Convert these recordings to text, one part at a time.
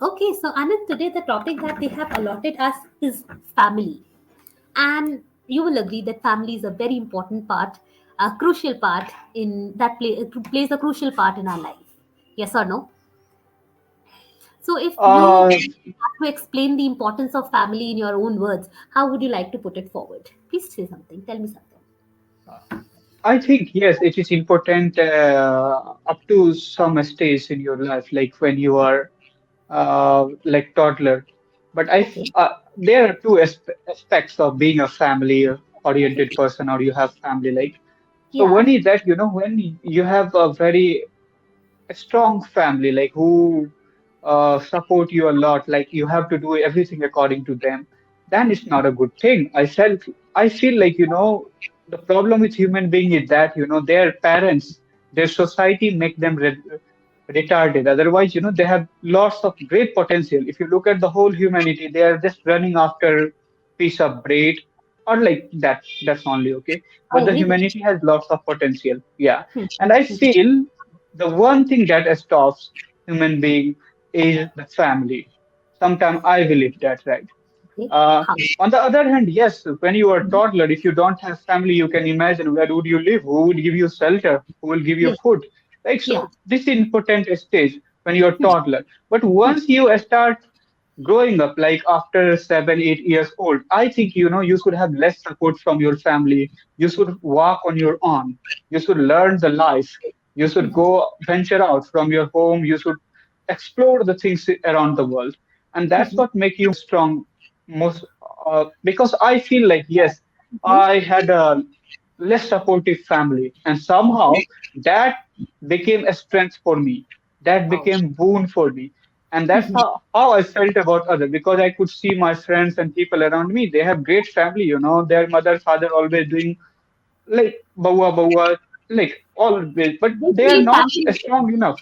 Okay, so Anand, today the topic that they have allotted us is family. And you will agree that family is a very important part, a crucial part in that plays a crucial part in our life. Yes or no? So if you Uh, have to explain the importance of family in your own words, how would you like to put it forward? Please say something. Tell me something. I think yes, it is important up to some stage in your life, like when you are like toddler. But Okay. there are two aspects of being a family-oriented person, or you have family. Like so, Yeah. one is that when you have a very strong family, like who support you a lot, like you have to do everything according to them, then it's not a good thing. I feel like the problem with human being is that their parents, their society make them retarded. Otherwise, they have lots of great potential. If you look at the whole humanity, they are just running after piece of bread or like that. That's only okay. I But the agree with humanity has lots of potential. Yeah. you. And I feel the one thing that stops human being is the family. Sometimes I believe that, right? Okay. Uh, How? on the other hand, yes, when you are a toddler, if you don't have family, you can imagine where would you live? Who would give you shelter? Who will give you Yeah. food? Like Yeah. so, this is important stage when you're a Hmm. toddler. But Hmm. once you start growing up, like after 7, 8 years old, I think you should have less support from your family. You should walk on your own. You should learn the life. You should go venture out from your home. You should explore the things around the world, and that's Hmm. what make you strong most. Because I feel like yes, Hmm. I had a less supportive family, and somehow that became a strength for me. That Wow. became boon for me, and that's Mhm. how I felt about others, because I could see my friends and people around me. They have great family, their mother, father always doing like bawa bawa, like always, but they are Basically, not family. strong enough.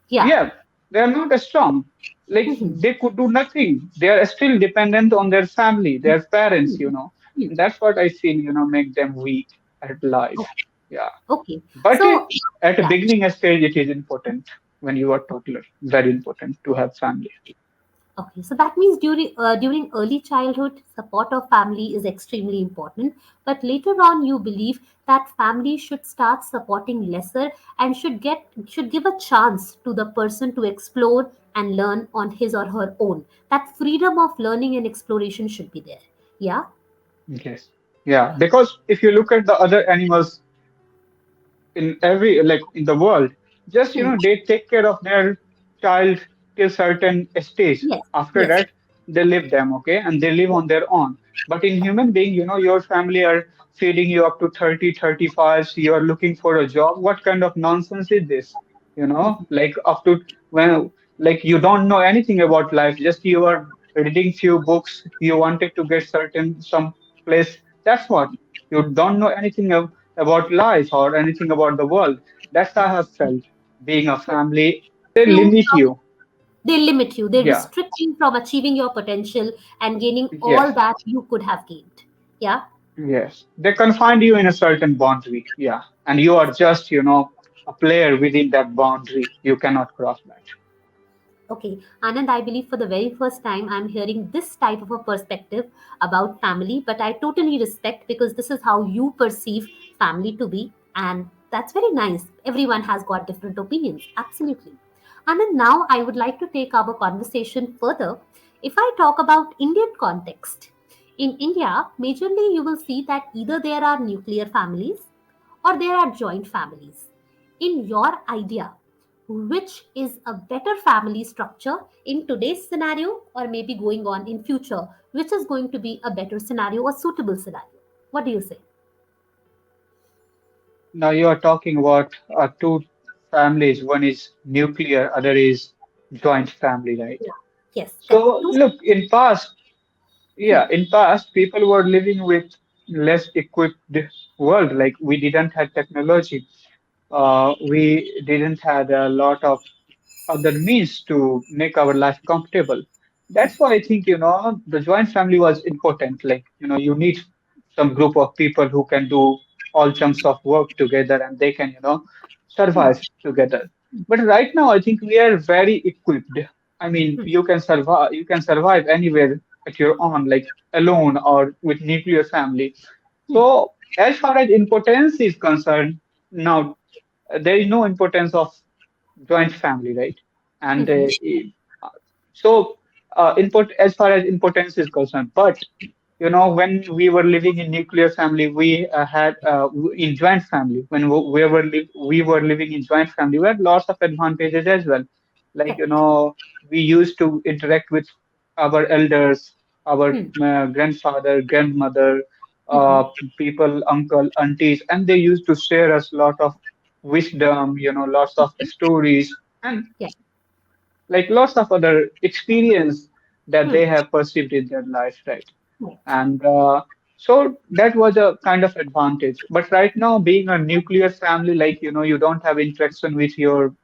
Yeah. Yeah, they are not strong. Like Mhm. they could do nothing. They are still dependent on their family, their parents. Mhm. And that's what I feel, make them weak at life. Okay. Yeah. Okay. But So, at a yeah. beginning stage, it is important when you are toddler. Very important to have family. Okay, so that means during early childhood, support of family is extremely important. But later on, you believe that family should start supporting lesser and should give a chance to the person to explore and learn on his or her own. That freedom of learning and exploration should be there. Yeah. Yes. Yeah. Because if you look at the other animals in every like in the world, just Hmm. they take care of their child till certain stage. Yes. After Yes. that they leave them, okay, and they live on their own. But in human being, your family are feeding you up to 30, 35. So you are looking for a job. What kind of nonsense is this? Like up to when, like, you don't know anything about life, just you are reading few books, you wanted to get certain some place. That's what, you don't know anything about life or anything about the world. That's how I have felt. Being a family, they You limit you. they limit you, they Yeah. restrict you from achieving your potential and gaining all Yes. that you could have gained. Yeah. Yes. They confine you in a certain boundary. Yeah. And you are just, a player within that boundary. You cannot cross that. Okay, Anand, I believe for the very first time I'm hearing this type of a perspective about family, but I totally respect because this is how you perceive family to be, and that's very nice. Everyone has got different opinions, absolutely. Anand, now I would like to take our conversation further. If I talk about Indian context, in India, majorly you will see that either there are nuclear families or there are joint families. In your idea, which is a better family structure in today's scenario, or maybe going on in future, which is going to be a better scenario or suitable scenario? What do you say? Now you are talking about two families. One is nuclear, other is joint family, right? Yeah. Yes, correct. So look, in past, yeah, in past, people were living with less equipped world. Like we didn't have technology. We didn't had a lot of other means to make our life comfortable. That's why I think, the joint family was important. Like, you need some group of people who can do all chunks of work together and they can, Hmm. survive together. But right now, I think we are very equipped. I mean, you can survive anywhere at your own, like alone or with nuclear family. So as far as importance is concerned, now there is no importance of joint family, right? And so as far as importance is concerned, but when we were living in nuclear family, we had in joint family. When we were living in joint family, we had lots of advantages as well. Like Correct. we used to interact with our elders, our Hmm. grandfather, grandmother, Hmm. people, uncle, aunties, and they used to share us lot of wisdom, lots of stories, and Yeah. like lots of other experience that they Hmm. have perceived in their life, right? Correct. And so that was a kind of advantage. But right now, being a nuclear family, like, you don't have interaction with your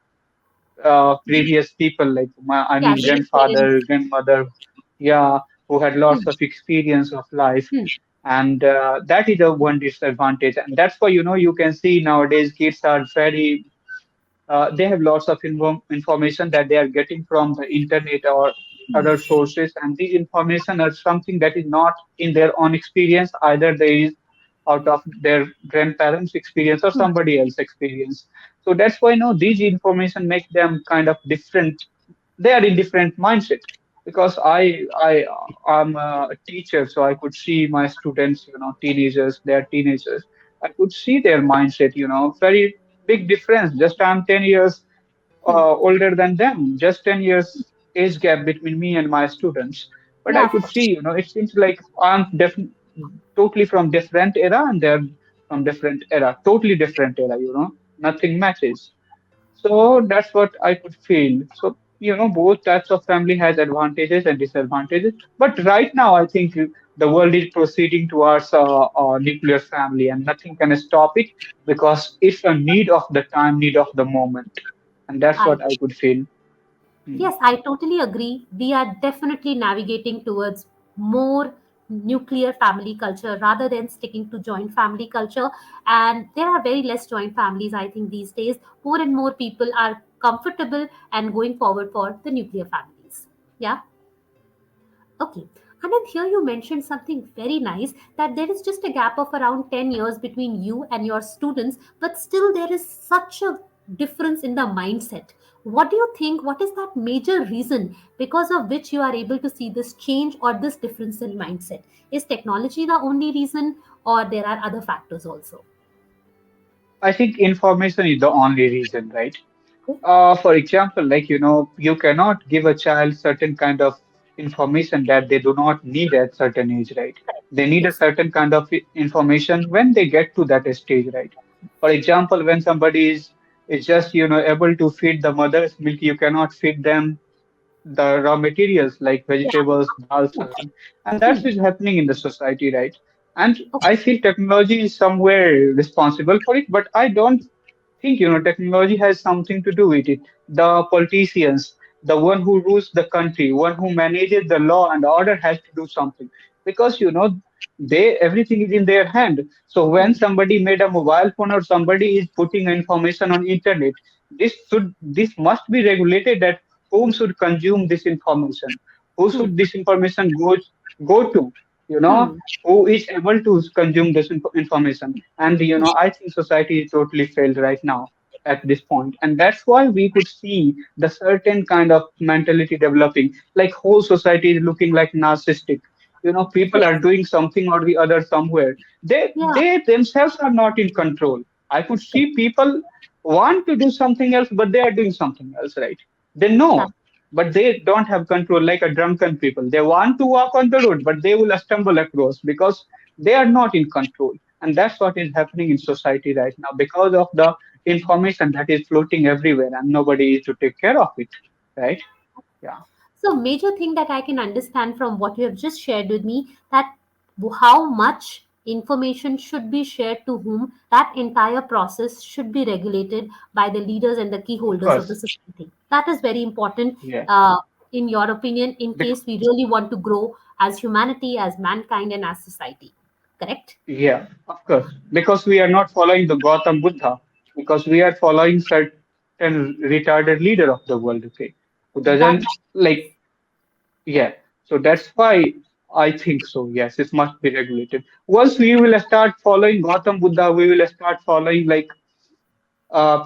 previous people, like I Yeah, mean, living parents. grandfather, grandmother, yeah, who had lots Hmm. of experience of life. Hmm. And that is a one disadvantage. And that's why, you can see nowadays kids are very they have lots of information that they are getting from the internet or other sources, and these information are something that is not in their own experience. Either there is out of their grandparents' experience or Hmm. somebody else's experience. So that's why these information make them kind of different. They are in different mindset because I'm a teacher, so I could see my students, teenagers, they are teenagers. I could see their mindset, very big difference. Just I'm 10 years Hmm. older than them, just 10 years age gap between me and my students. But I Yeah, of could course. see, it seems like I'm totally from different era and they're from different era, totally different era, nothing matches. So that's what I could feel. So, both types of family has advantages and disadvantages. But right now, I think the world is proceeding towards a nuclear family, and nothing can stop it because it's a need of the time, need of the moment, and that's I what I could feel. Hmm. Yes, I totally agree. We are definitely navigating towards more nuclear family culture rather than sticking to joint family culture. And there are very less joint families, I think, these days. More and more people are comfortable and going forward for the nuclear families. Yeah. Okay. And then here you mentioned something very nice, that there is just a gap of around 10 years between you and your students, but still there is such a difference in the mindset. What do you think? What is that major reason because of which you are able to see this change or this difference in mindset? Is technology the only reason, or there are other factors also? I think information is the only reason, right? Okay. For example, like, you cannot give a child certain kind of information that they do not need at certain age, right? They need a Yes. certain kind of information when they get to that stage, right? For example, when somebody is just, able to feed the mother's milk, you cannot feed them the raw materials like Yeah. vegetables, dal, Hmm. sabji, and that's Hmm. what's happening in the society, right? And Okay. I feel technology is somewhere responsible for it, but I don't think technology has something to do with it. The politicians, the one who rules the country, one who manages the law and order, has to do something because they everything is in their hand. So when Hmm. somebody made a mobile phone or somebody is putting information on internet, this must be regulated, that whom should consume this information, who Hmm. should this information go to, you know Hmm. who is able to consume this information. And I think society is totally failed right now at this point, and that's why we could see the certain kind of mentality developing, like whole society is looking like narcissistic. People are Yes. doing something or the other somewhere. they Yeah. they themselves are not in control. I could see Correct. people want to do something else, but they are doing something else, right? They That. know, but they don't have control, like a drunken people. They want to walk on the road, but they will stumble across because they are not in control. And that's what is happening in society right now because of the information that is floating everywhere and nobody is to take care of it, right? Yeah. So, major thing that I can understand from what you have just shared with me, that how much information should be shared to whom, that entire process should be regulated by the leaders and the key Of holders of the course. society. That is very important, Yeah. in your opinion, in Bec- case we really want to grow as humanity, as mankind, and as society. Correct? yeah, of course. Because we are not following the Gautam Buddha, because we are following certain retarded leader of the world, okay? who That doesn't like, yeah. So that's why I think so. Yes, it must be regulated. Once we will start following Gautam Buddha, we will start following like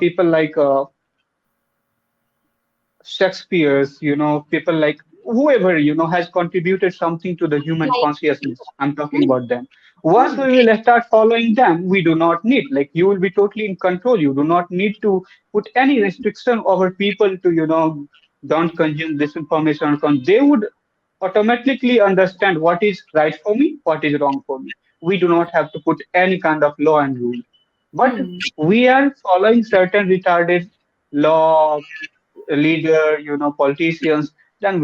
people like Shakespeare's, people like whoever, has contributed something to the human like consciousness. I'm talking hmm, about them. Once hmm, we will start following them, we do not need, like, you will be totally in control. You do not need to put any restriction over people to, don't consume this information. They would automatically understand what is right for me, what is wrong for me. We do not have to put any kind of law and rule. But hmm, we are following certain retarded law leader, politicians, then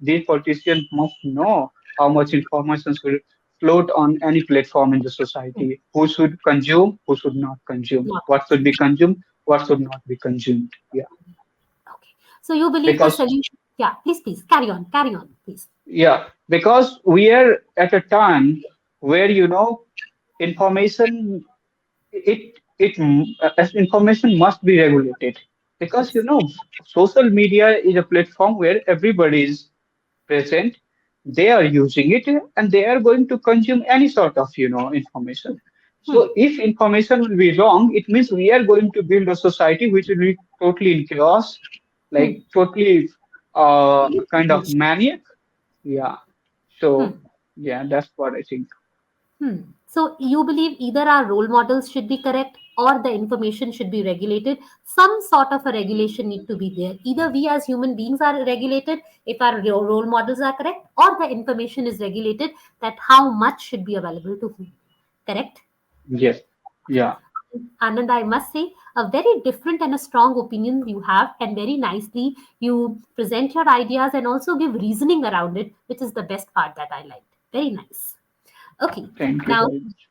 these politicians must know how much information will float on any platform in the hmm, society. Who should consume, who should not consume, not what should be consumed, what should not be consumed. Yeah. okay. So you believe the Because, solution? Yeah, please carry on, please. yeah, because we are at a time where, information as information must be regulated because Yes. social media is a platform where everybody is present, they are using it and they are going to consume any sort of information. Hmm, So if information will be wrong, it means we are going to build a society which will be totally in chaos, hmm, like totally kind of maniac. Yeah. hmm. So yeah, that's what I think. Hmm. So you believe either our role models should be correct or the information should be regulated. Some sort of a regulation need to be there. Either we as human beings are regulated if our role models are correct, or the information is regulated that how much should be available to whom. Correct? Yes. Yeah. Anand, I must say, a very different and a strong opinion you have, and very nicely you present your ideas and also give reasoning around it, which is the best part that I liked. Very nice. Okay, Thank you now very much.